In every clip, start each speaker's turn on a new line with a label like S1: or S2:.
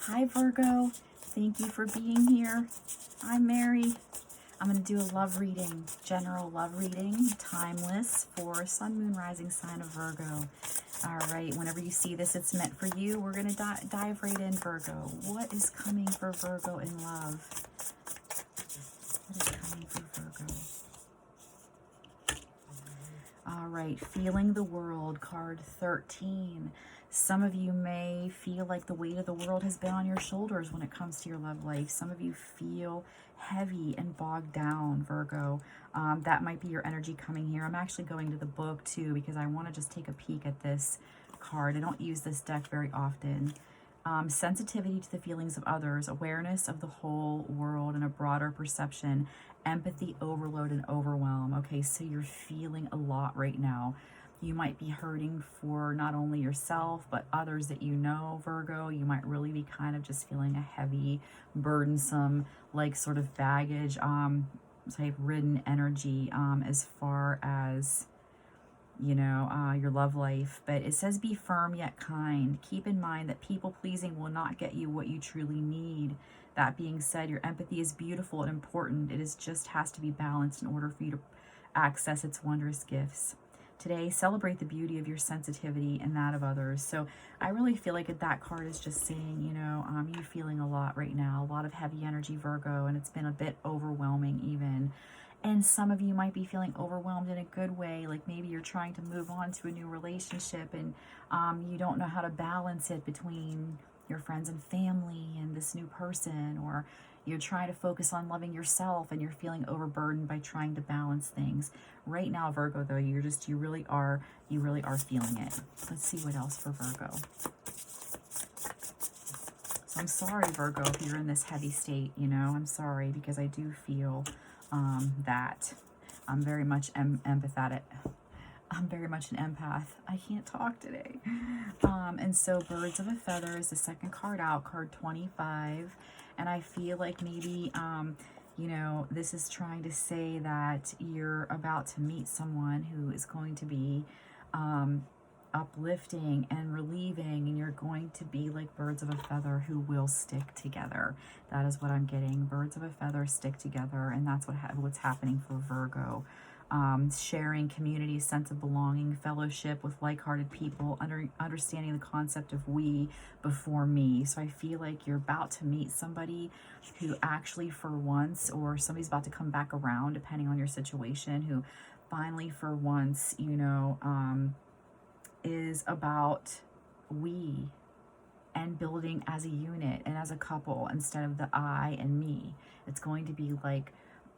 S1: Hi, Virgo. Thank you for being here. I'm Mary. I'm going to do a love reading, general love reading, timeless for Sun, Moon, Rising sign of Virgo. All right, whenever you see this, it's meant for you. We're going to dive right in, Virgo. What is coming for Virgo in love? What is coming for Virgo? All right, feeling the world, card 13. Some of you may feel like the weight of the world has been on your shoulders when it comes to your love life. Some of you feel heavy and bogged down, Virgo. That might be your energy coming here. I'm actually going to the book too because I want to just take a peek at this card. I don't use this deck very often. Sensitivity to the feelings of others, awareness of the whole world and a broader perception, empathy, overload, and overwhelm. Okay, so you're feeling a lot right now. You might be hurting for not only yourself, but others that you know, Virgo. You might really be kind of just feeling a heavy, burdensome, like sort of baggage type ridden energy as far as, you know, your love life. But it says be firm yet kind. Keep in mind that people pleasing will not get you what you truly need. That being said, your empathy is beautiful and important. It just has to be balanced in order for you to access its wondrous gifts. Today, celebrate the beauty of your sensitivity and that of others. So I really feel like that card is just saying, you know, you're feeling a lot right now, a lot of heavy energy, Virgo, and it's been a bit overwhelming even. And some of you might be feeling overwhelmed in a good way, like maybe you're trying to move on to a new relationship and you don't know how to balance it between your friends and family and this new person, or you're trying to focus on loving yourself and you're feeling overburdened by trying to balance things. Right now, Virgo, though, you really are feeling it. Let's see what else for Virgo. So I'm sorry, Virgo, if you're in this heavy state, you know, I'm sorry because I do feel that. I'm very much empathetic. I'm very much an empath. I can't talk today. And so Birds of a Feather is the second card out, card 25. And I feel like maybe, you know, this is trying to say that you're about to meet someone who is going to be uplifting and relieving, and you're going to be like birds of a feather who will stick together. That is what I'm getting. Birds of a feather stick together, and that's what's happening for Virgo. Sharing community, sense of belonging, fellowship with like-hearted people, understanding the concept of we before me. So I feel like you're about to meet somebody who actually for once, or somebody's about to come back around depending on your situation, who finally for once, you know, is about we and building as a unit and as a couple instead of the I and me. It's going to be like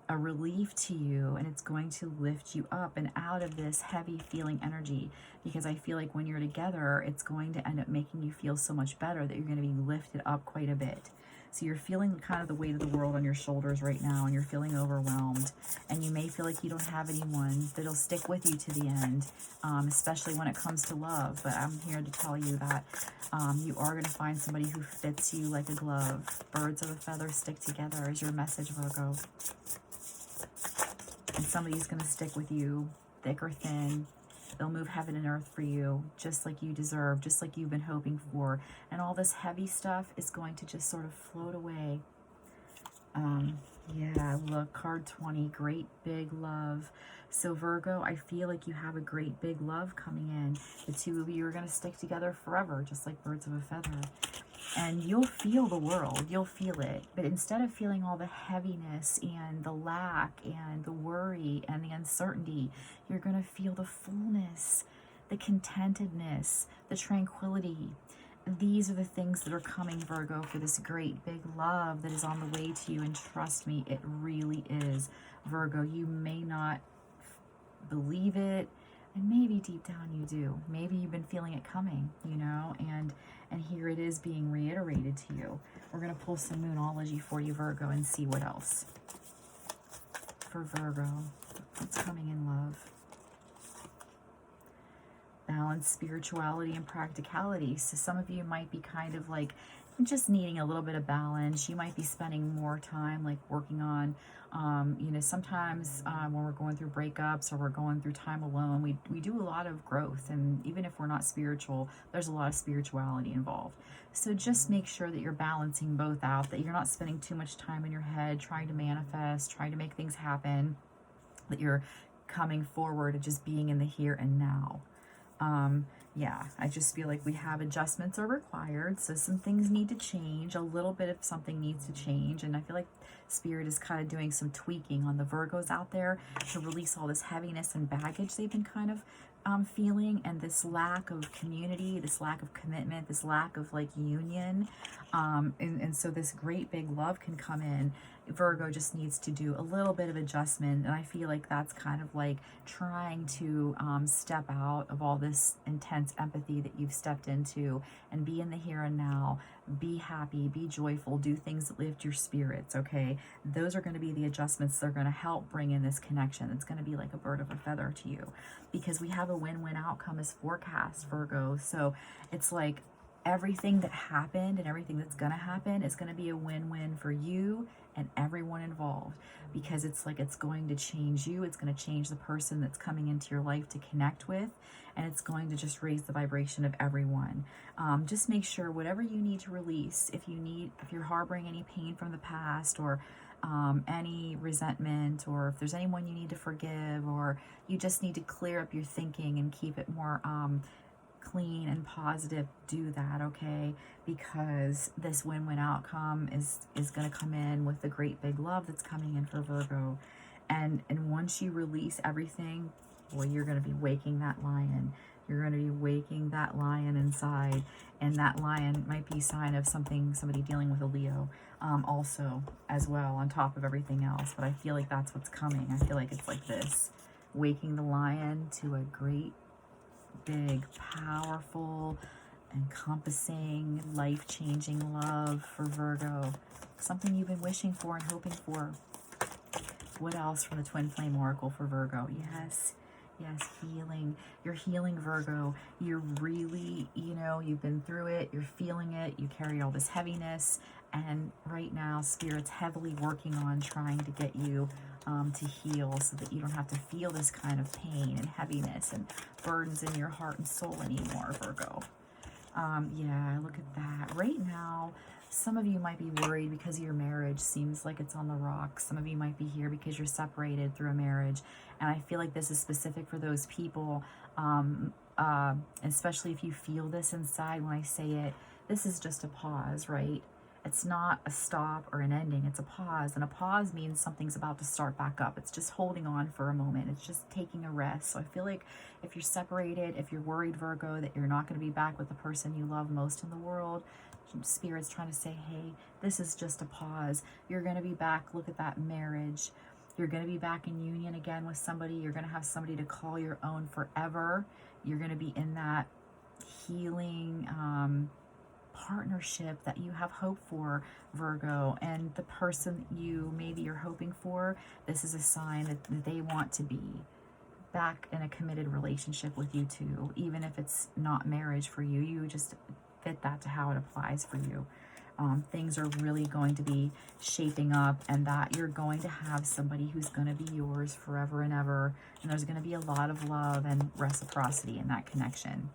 S1: a relief to you, and it's going to lift you up and out of this heavy feeling energy, because I feel like when you're together, it's going to end up making you feel so much better that you're going to be lifted up quite a bit. So you're feeling kind of the weight of the world on your shoulders right now, and you're feeling overwhelmed, and you may feel like you don't have anyone that'll stick with you to the end, especially when it comes to love. But I'm here to tell you that you are going to find somebody who fits you like a glove. Birds of a feather stick together is your message, Virgo. And somebody's going to stick with you, thick or thin. They'll move heaven and earth for you, just like you deserve, just like you've been hoping for. And all this heavy stuff is going to just sort of float away. Yeah, look, card 20, great big love. So Virgo, I feel like you have a great big love coming in. The two of you are going to stick together forever, just like birds of a feather. And you'll feel the world, you'll feel it. But instead of feeling all the heaviness and the lack and the worry and the uncertainty, you're going to feel the fullness, the contentedness, the tranquility. These are the things that are coming, Virgo, for this great big love that is on the way to you. And trust me, it really is. Virgo, you may not believe it, and maybe deep down you do. Maybe you've been feeling it coming, you know, and here it is being reiterated to you. We're going to pull some Moonology for you, Virgo, and see what else. For Virgo, what's coming in love? balance spirituality and practicality. So some of you might be kind of like just needing a little bit of balance. You might be spending more time like working on, you know, sometimes when we're going through breakups or we're going through time alone, we do a lot of growth. And even if we're not spiritual, there's a lot of spirituality involved. So just make sure that you're balancing both out, that you're not spending too much time in your head trying to manifest, trying to make things happen, that you're coming forward and just being in the here and now. Yeah, I just feel like we have adjustments are required. So some things need to change. A little bit of something needs to change. And I feel like Spirit is kind of doing some tweaking on the Virgos out there to release all this heaviness and baggage they've been kind of feeling, and this lack of community, this lack of commitment, this lack of like union. And so this great big love can come in. Virgo just needs to do a little bit of adjustment, and I feel like that's kind of like trying to step out of all this intense empathy that you've stepped into and be in the here and now, be happy, be joyful, do things that lift your spirits, okay? Those are going to be the adjustments that are going to help bring in this connection. It's going to be like a bird of a feather to you, because we have a win-win outcome as forecast, Virgo. So it's like everything that happened and everything that's going to happen is going to be a win-win for you and everyone involved, because it's like it's going to change you. It's going to change the person that's coming into your life to connect with, and it's going to just raise the vibration of everyone. Just make sure whatever you need to release, if you're harboring any pain from the past, or any resentment, or if there's anyone you need to forgive, or you just need to clear up your thinking and keep it more clean and positive, do that, okay? Because this win-win outcome is going to come in with the great big love that's coming in for Virgo. And once you release everything, well, you're going to be waking that lion. You're going to be waking that lion inside, and that lion might be a sign of somebody dealing with a Leo also as well, on top of everything else. But I feel like that's what's coming. I feel like it's like this, waking the lion to a great big, powerful, encompassing, life-changing love for Virgo. Something you've been wishing for and hoping for. What else from the Twin Flame Oracle for Virgo? Yes, healing. You're healing, Virgo. You're really, you've been through it. You're feeling it. You carry all this heaviness. And right now, Spirit's heavily working on trying to get you to heal, so that you don't have to feel this kind of pain and heaviness and burdens in your heart and soul anymore, Virgo. Yeah, look at that. Right now, some of you might be worried because your marriage seems like it's on the rocks. Some of you might be here because you're separated through a marriage. And I feel like this is specific for those people, especially if you feel this inside when I say it. This is just a pause, right? It's not a stop or an ending. It's a pause. And a pause means something's about to start back up. It's just holding on for a moment. It's just taking a rest. So I feel like if you're separated, if you're worried, Virgo, that you're not going to be back with the person you love most in the world, Spirit's trying to say, hey, this is just a pause. You're going to be back. Look at that marriage. You're going to be back in union again with somebody. You're going to have somebody to call your own forever. You're going to be in that healing partnership that you have hope for, Virgo. And the person you're hoping for, this is a sign that they want to be back in a committed relationship with you too. Even if it's not marriage for you, you just fit that to how it applies for you. Things are really going to be shaping up, and that you're going to have somebody who's going to be yours forever and ever. And there's going to be a lot of love and reciprocity in that connection.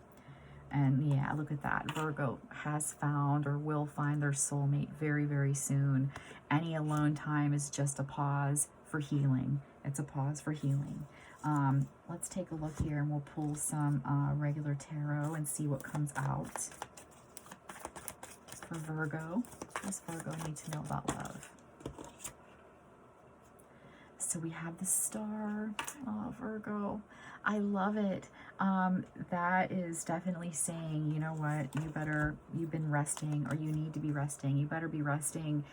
S1: And yeah, look at that. Virgo has found or will find their soulmate very, very soon. Any alone time is just a pause for healing. It's a pause for healing. Let's take a look here, and we'll pull some regular tarot and see what comes out for Virgo. What does Virgo need to know about love? So we have the star. Oh, Virgo, I love it. That is definitely saying, you know what, you've been resting, or you need to be resting. You better be resting.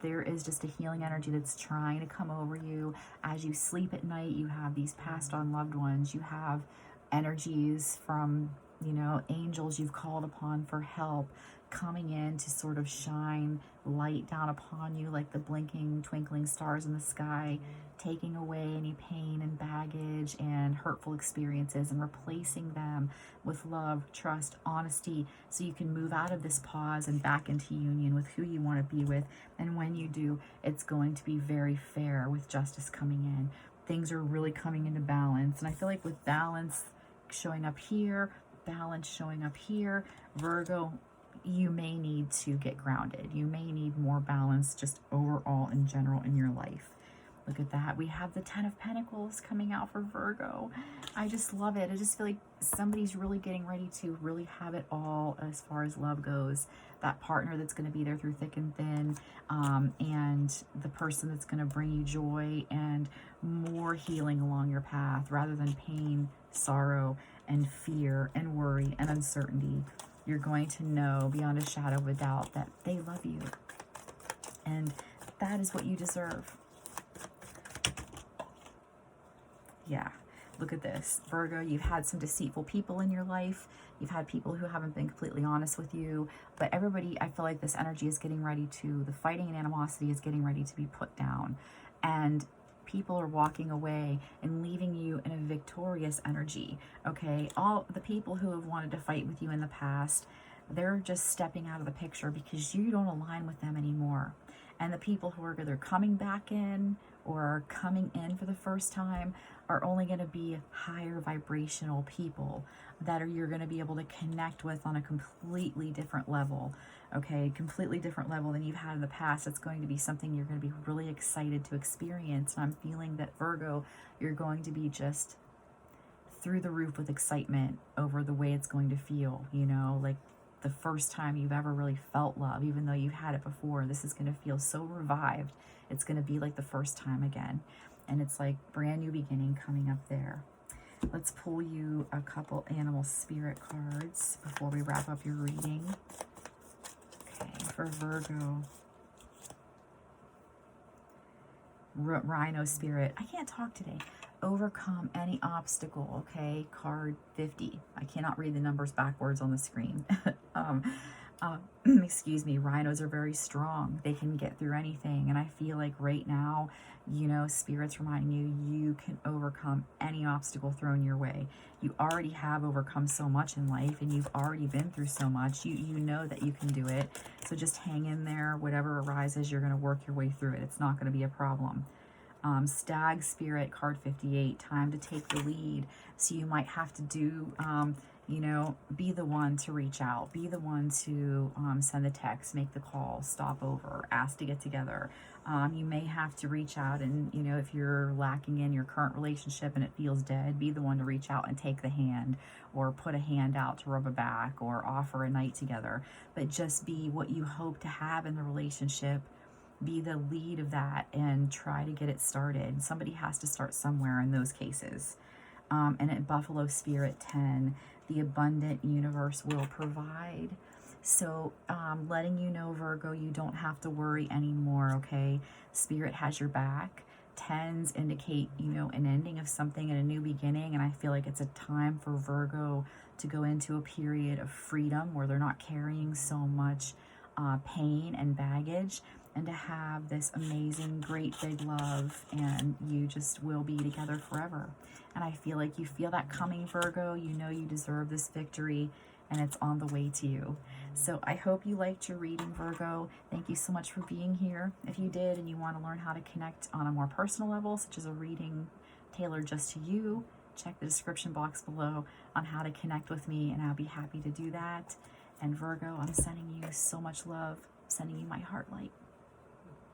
S1: There is just a healing energy that's trying to come over you. As you sleep at night, you have these passed on loved ones. You have energies from You know, angels you've called upon for help coming in to sort of shine light down upon you like the blinking, twinkling stars in the sky, taking away any pain and baggage and hurtful experiences and replacing them with love, trust, honesty, so you can move out of this pause and back into union with who you want to be with. And when you do, it's going to be very fair with justice coming in. Things are really coming into balance. And I feel like with balance showing up here, balance showing up here, Virgo, you may need to get grounded. You may need more balance just overall in general in your life. Look at that. We have the 10 of Pentacles coming out for Virgo. I just love it. I just feel like somebody's really getting ready to really have it all as far as love goes. That partner that's going to be there through thick and thin, and the person that's going to bring you joy and more healing along your path rather than pain, sorrow, and fear and worry and uncertainty. You're going to know beyond a shadow of a doubt that they love you. And that is what you deserve. Yeah, look at this. Virgo, you've had some deceitful people in your life. You've had people who haven't been completely honest with you. But everybody, I feel like this energy is getting ready to, the fighting and animosity is getting ready to be put down. And people are walking away and leaving you in a victorious energy, okay? All the people who have wanted to fight with you in the past, they're just stepping out of the picture because you don't align with them anymore. And the people who are either coming back in or are coming in for the first time are only going to be higher vibrational people that you're going to be able to connect with on a completely different level, okay? Completely different level than you've had in the past. It's going to be something you're going to be really excited to experience. And I'm feeling that, Virgo, you're going to be just through the roof with excitement over the way it's going to feel, you know, like the first time you've ever really felt love, even though you've had it before. This is going to feel so revived. It's going to be like the first time again. And it's like brand new beginning coming up there. Let's pull you a couple animal spirit cards before we wrap up your reading. Okay, for Virgo. Rhino spirit. I can't talk today. Overcome any obstacle, okay? Card 50. I cannot read the numbers backwards on the screen. Excuse me. Rhinos are very strong. They can get through anything. And I feel like right now, you know, Spirit's reminding you can overcome any obstacle thrown your way. You already have overcome so much in life, and you've already been through so much. You know that you can do it. So just hang in there. Whatever arises, you're going to work your way through it. It's not going to be a problem. Stag Spirit, card 58, time to take the lead. So you might have to do, you know, be the one to reach out, be the one to send the text, make the call, stop over, ask to get together. You may have to reach out and, you know, if you're lacking in your current relationship and it feels dead, be the one to reach out and take the hand, or put a hand out to rub a back, or offer a night together. But just be what you hope to have in the relationship. Be the lead of that and try to get it started. Somebody has to start somewhere in those cases. And at Buffalo Spirit 10, the abundant universe will provide. So letting you know, Virgo, you don't have to worry anymore, okay? Spirit has your back. 10s indicate, you know, an ending of something and a new beginning. And I feel like it's a time for Virgo to go into a period of freedom where they're not carrying so much pain and baggage, and to have this amazing, great big love, and you just will be together forever. And I feel like you feel that coming, Virgo. You know you deserve this victory, and it's on the way to you. So I hope you liked your reading, Virgo. Thank you so much for being here. If you did and you want to learn how to connect on a more personal level, such as a reading tailored just to you, check the description box below on how to connect with me, and I'll be happy to do that. And Virgo, I'm sending you so much love, sending you my heart light.